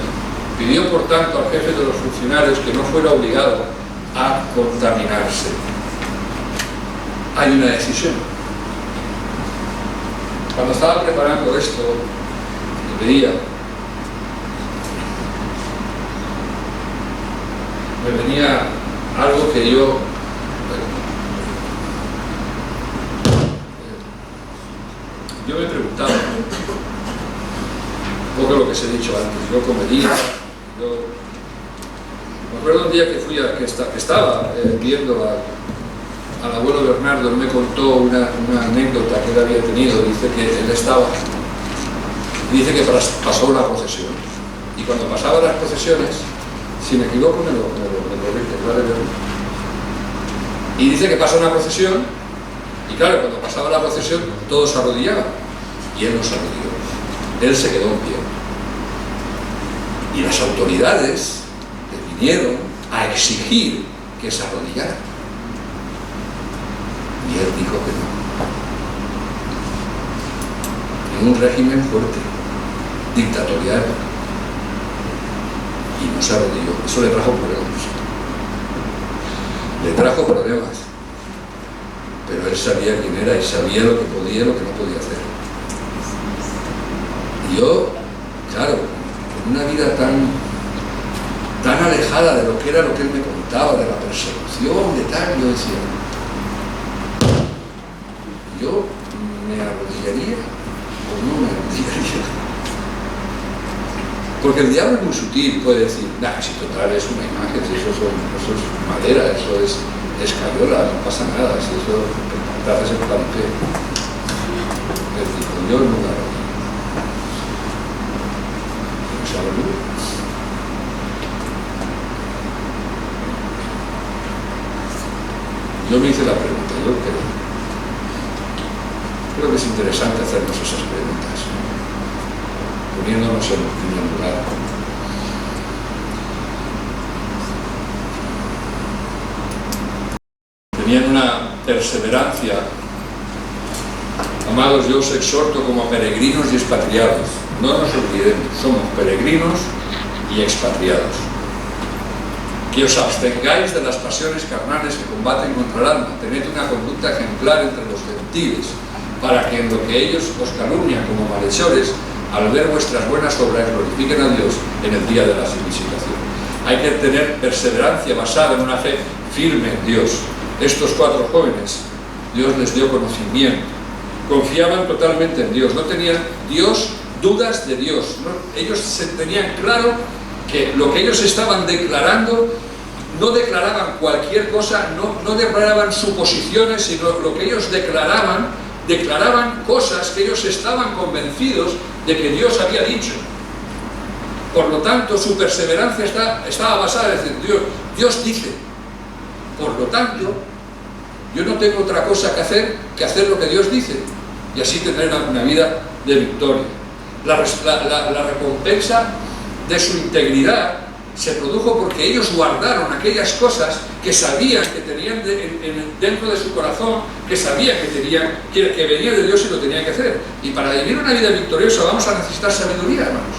Pidió por tanto al jefe de los funcionarios que no fuera obligado a contaminarse. Hay una decisión. Cuando estaba preparando esto, veía, me venía algo que yo me preguntaba, un poco lo que os he dicho antes. Yo comería, me acuerdo un día que estaba viendo al abuelo Bernardo. Él me contó una anécdota que él había tenido. Dice que él estaba, dice que pasó una procesión, y cuando pasaba las procesiones, si me equivoco me lo corrige, ¿vale? Y dice que pasa una procesión, y claro, cuando pasaba la procesión todos se arrodillaban, y él no se arrodilló, él se quedó en pie. Y las autoridades le vinieron a exigir que se arrodillara, y él dijo que no. En un régimen fuerte, dictatorial, y no se arrodilló. Eso le trajo problemas. Le trajo problemas. Pero él sabía quién era y sabía lo que podía y lo que no podía hacer. Y yo, claro, en una vida tan alejada de lo que era lo que él me contaba, de la persecución, de tal, yo decía, ¿yo me arrodillaría o no me arrodillaría? Porque el diablo es muy sutil, puede decir, nah, si total es una imagen, si eso es madera, eso es escayola, no pasa nada, si eso Entonces el paripé les dijo, yo no daré. ¿No se abrió? Yo me hice la pregunta, yo creo que es interesante hacernos esas preguntas, poniéndonos en primer lugar. Tenían una perseverancia. Amados, yo os exhorto como peregrinos y expatriados. No nos olvidemos, somos peregrinos y expatriados. Que os abstengáis de las pasiones carnales que combaten contra el alma. Tened una conducta ejemplar entre los gentiles, para que en lo que ellos os calumnian como malhechores, al ver vuestras buenas obras, glorifiquen a Dios en el día de la visitación. Hay que tener perseverancia basada en una fe firme en Dios. Estos 4 jóvenes, Dios les dio conocimiento, confiaban totalmente en Dios, no tenían dudas de Dios, ¿no? Ellos tenían claro que lo que ellos estaban declarando, no declaraban cualquier cosa, no declaraban suposiciones, sino lo que ellos declaraban cosas que ellos estaban convencidos de que Dios había dicho. Por lo tanto, su perseverancia estaba basada en decir, Dios dice. Por lo tanto, yo no tengo otra cosa que hacer lo que Dios dice, y así tener una vida de victoria. La recompensa de su integridad se produjo porque ellos guardaron aquellas cosas que sabían que tenían dentro de su corazón, que sabían que venía de Dios y lo tenían que hacer. Y para vivir una vida victoriosa vamos a necesitar sabiduría, hermanos.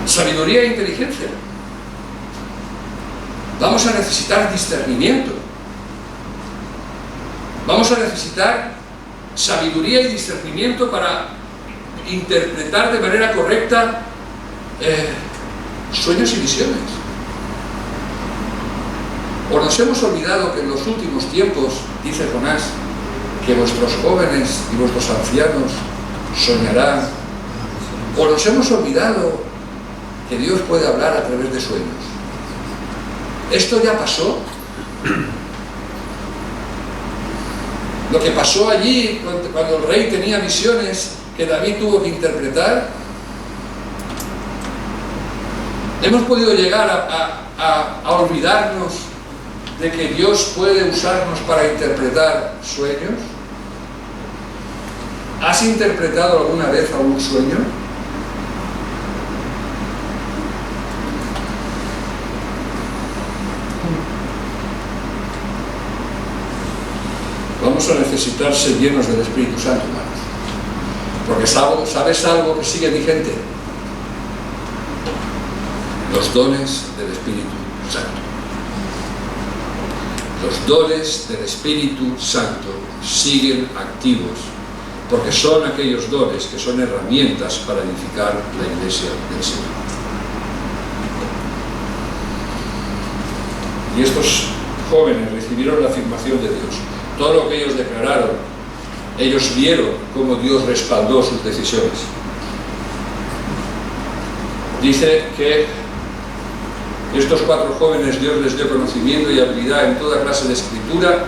Sabiduría e inteligencia. Vamos a necesitar discernimiento. Vamos a necesitar sabiduría y discernimiento para interpretar de manera correcta sueños y visiones. O nos hemos olvidado que en los últimos tiempos, dice Jonás, que vuestros jóvenes y vuestros ancianos soñarán. O nos hemos olvidado que Dios puede hablar a través de sueños. Esto ya pasó. Lo que pasó allí cuando el rey tenía visiones que David tuvo que interpretar, hemos podido llegar a olvidarnos de que Dios puede usarnos para interpretar sueños. ¿Has interpretado alguna vez algún sueño? Vamos a necesitar ser llenos del Espíritu Santo, hermanos. Porque ¿sabes algo que sigue vigente? Los dones del Espíritu Santo. Los dones del Espíritu Santo siguen activos, porque son aquellos dones que son herramientas para edificar la iglesia del Señor. Y estos jóvenes recibieron la afirmación de Dios. Todo lo que ellos declararon, ellos vieron cómo Dios respaldó sus decisiones. Dice que estos 4 jóvenes Dios les dio conocimiento y habilidad en toda clase de escritura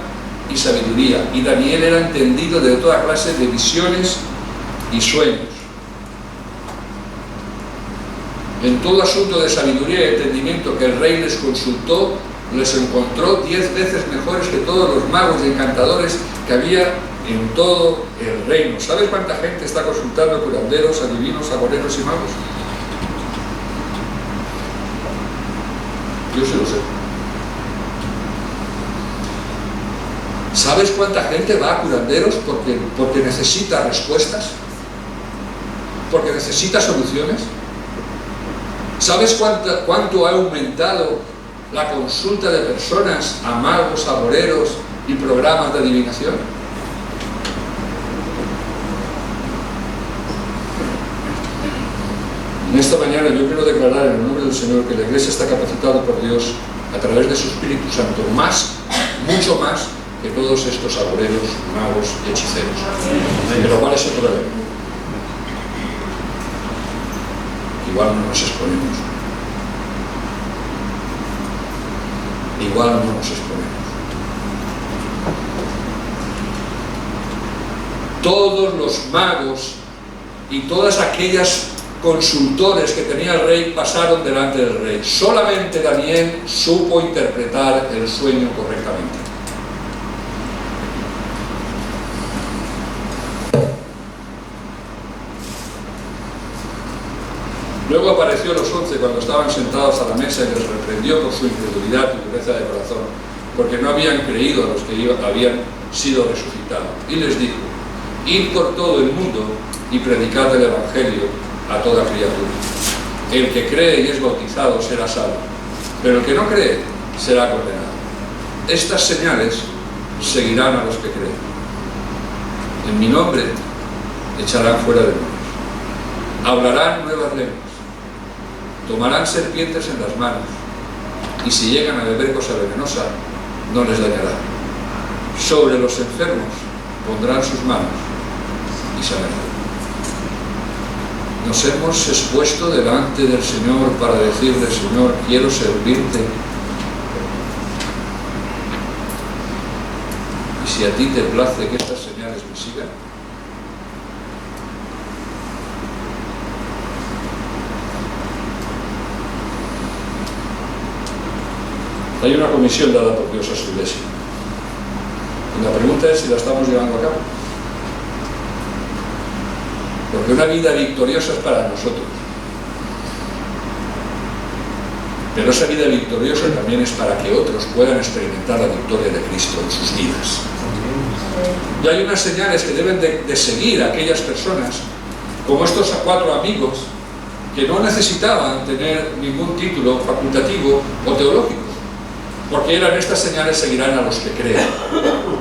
y sabiduría, y Daniel era entendido de toda clase de visiones y sueños. En todo asunto de sabiduría y entendimiento que el rey les consultó, les encontró 10 veces mejores que todos los magos y encantadores que había en todo el reino. ¿Sabes cuánta gente está consultando curanderos, adivinos, agoreros y magos? Yo sí lo sé. ¿Sabes cuánta gente va a curanderos porque necesita respuestas? ¿Porque necesita soluciones? ¿Sabes cuánto ha aumentado la consulta de personas a magos, agoreros y programas de adivinación? En esta mañana yo quiero declarar en el nombre del Señor que la Iglesia está capacitada por Dios a través de su Espíritu Santo, mucho más que todos estos agoreros, magos y hechiceros. Pero ¿cuál es el problema? Igual no nos exponemos. Igual no nos exponemos. Todos los magos y todas aquellas consultores que tenía el rey pasaron delante del rey. Solamente Daniel supo interpretar el sueño correctamente. Luego apareció los 11 cuando estaban sentados a la mesa y les reprendió por su incredulidad y dureza de corazón, porque no habían creído a los que habían sido resucitados. Y les dijo: id por todo el mundo y predicad el Evangelio a toda criatura. El que cree y es bautizado será salvo, pero el que no cree será condenado. Estas señales seguirán a los que creen. En mi nombre echarán fuera demonios, hablarán nuevas lenguas, tomarán serpientes en las manos, y si llegan a beber cosa venenosa, no les dañará. Sobre los enfermos pondrán sus manos y sanarán. Nos hemos expuesto delante del Señor para decirle: Señor, quiero servirte. Y si a ti te place que estas señales me sigan, hay una comisión dada por Dios a su iglesia. Y la pregunta es si la estamos llevando a cabo. Porque una vida victoriosa es para nosotros. Pero esa vida victoriosa también es para que otros puedan experimentar la victoria de Cristo en sus vidas. Y hay unas señales que deben de seguir a aquellas personas, como estos 4 amigos, que no necesitaban tener ningún título facultativo o teológico, porque eran estas señales seguirán a los que creen,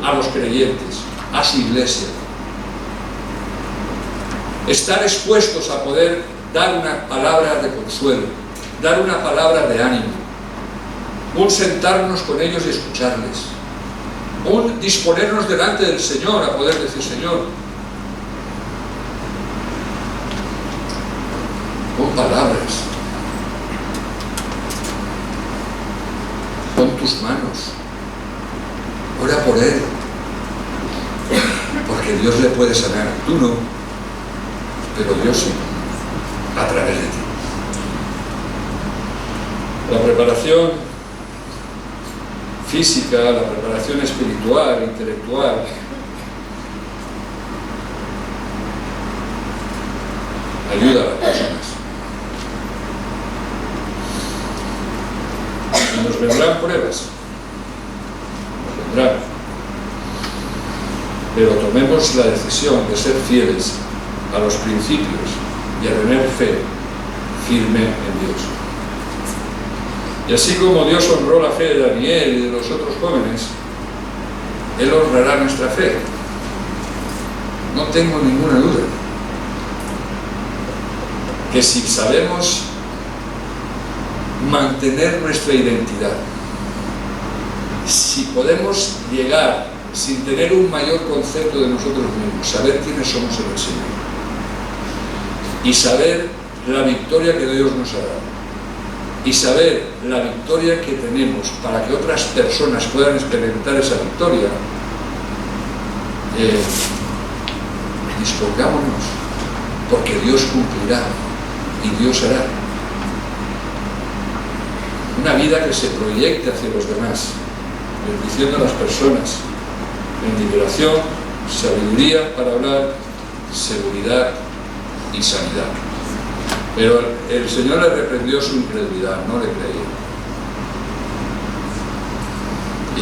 a los creyentes, a su iglesia. Estar expuestos a poder dar una palabra de consuelo, dar una palabra de ánimo, un sentarnos con ellos y escucharles, un disponernos delante del Señor a poder decir: Señor, pon palabras, pon tus manos, ora por él, porque Dios le puede sanar, tú no, pero Dios sí, a través de ti. La preparación física, la preparación espiritual, intelectual, ayuda a las personas. Y nos vendrán pruebas, nos vendrán, pero tomemos la decisión de ser fieles a los principios y a tener fe firme en Dios. Y así como Dios honró la fe de Daniel y de los otros jóvenes, Él honrará nuestra fe. No tengo ninguna duda que si sabemos mantener nuestra identidad, si podemos llegar sin tener un mayor concepto de nosotros mismos, saber quiénes somos en el Señor y saber la victoria que Dios nos ha dado y saber la victoria que tenemos para que otras personas puedan experimentar esa victoria, dispongámonos, porque Dios cumplirá y Dios hará. Una vida que se proyecte hacia los demás, bendiciendo a las personas, en liberación, sabiduría para hablar, seguridad y sanidad. Pero el Señor le reprendió su incredulidad, no le creía. Y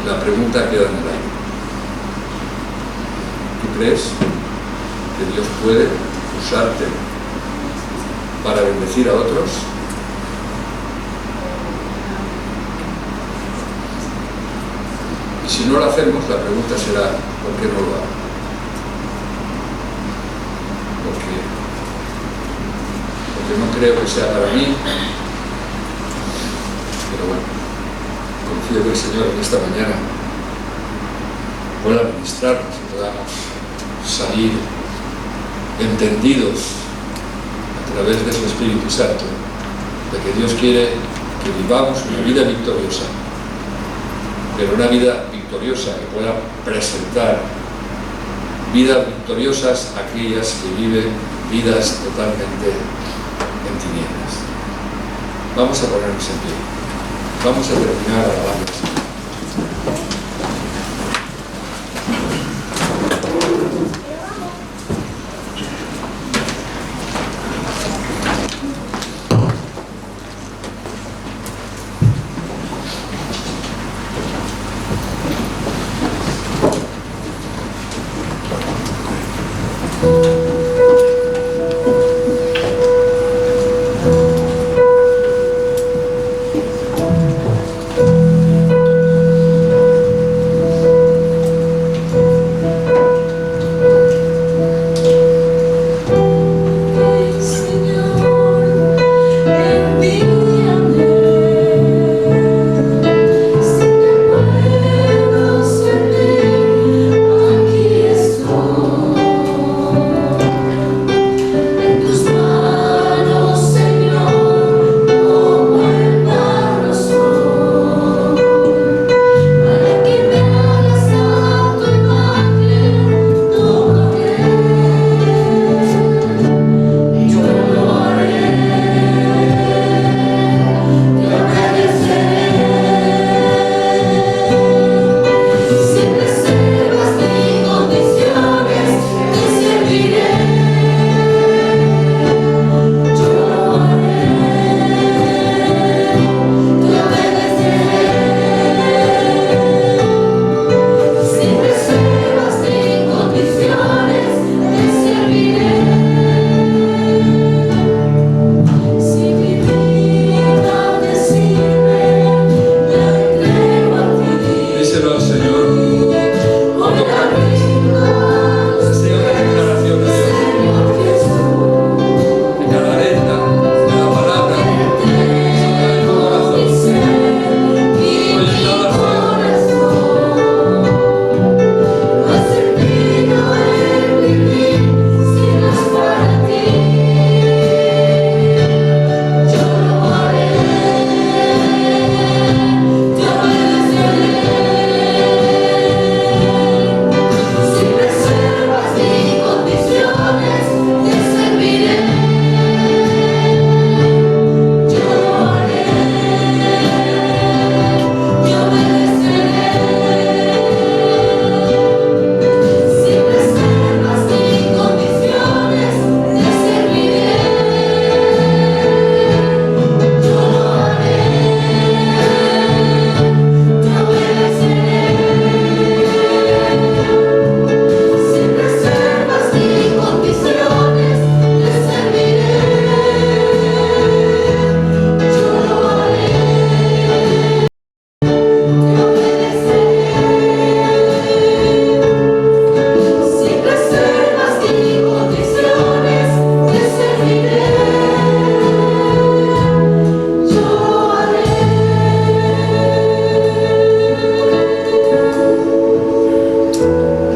la pregunta queda en el aire. ¿Tú crees que Dios puede usarte para bendecir a otros? Y si no lo hacemos, la pregunta será: ¿por qué no lo hago? Porque no creo que sea para mí, pero bueno, confío que el Señor en esta mañana pueda ministrarnos y podamos salir entendidos a través de su Espíritu Santo de que Dios quiere que vivamos una vida victoriosa, pero una vida victoriosa que pueda presentar vidas victoriosas aquellas que viven vidas totalmente en tinieblas. Vamos a ponernos en pie. Vamos a terminar alabando al Señor.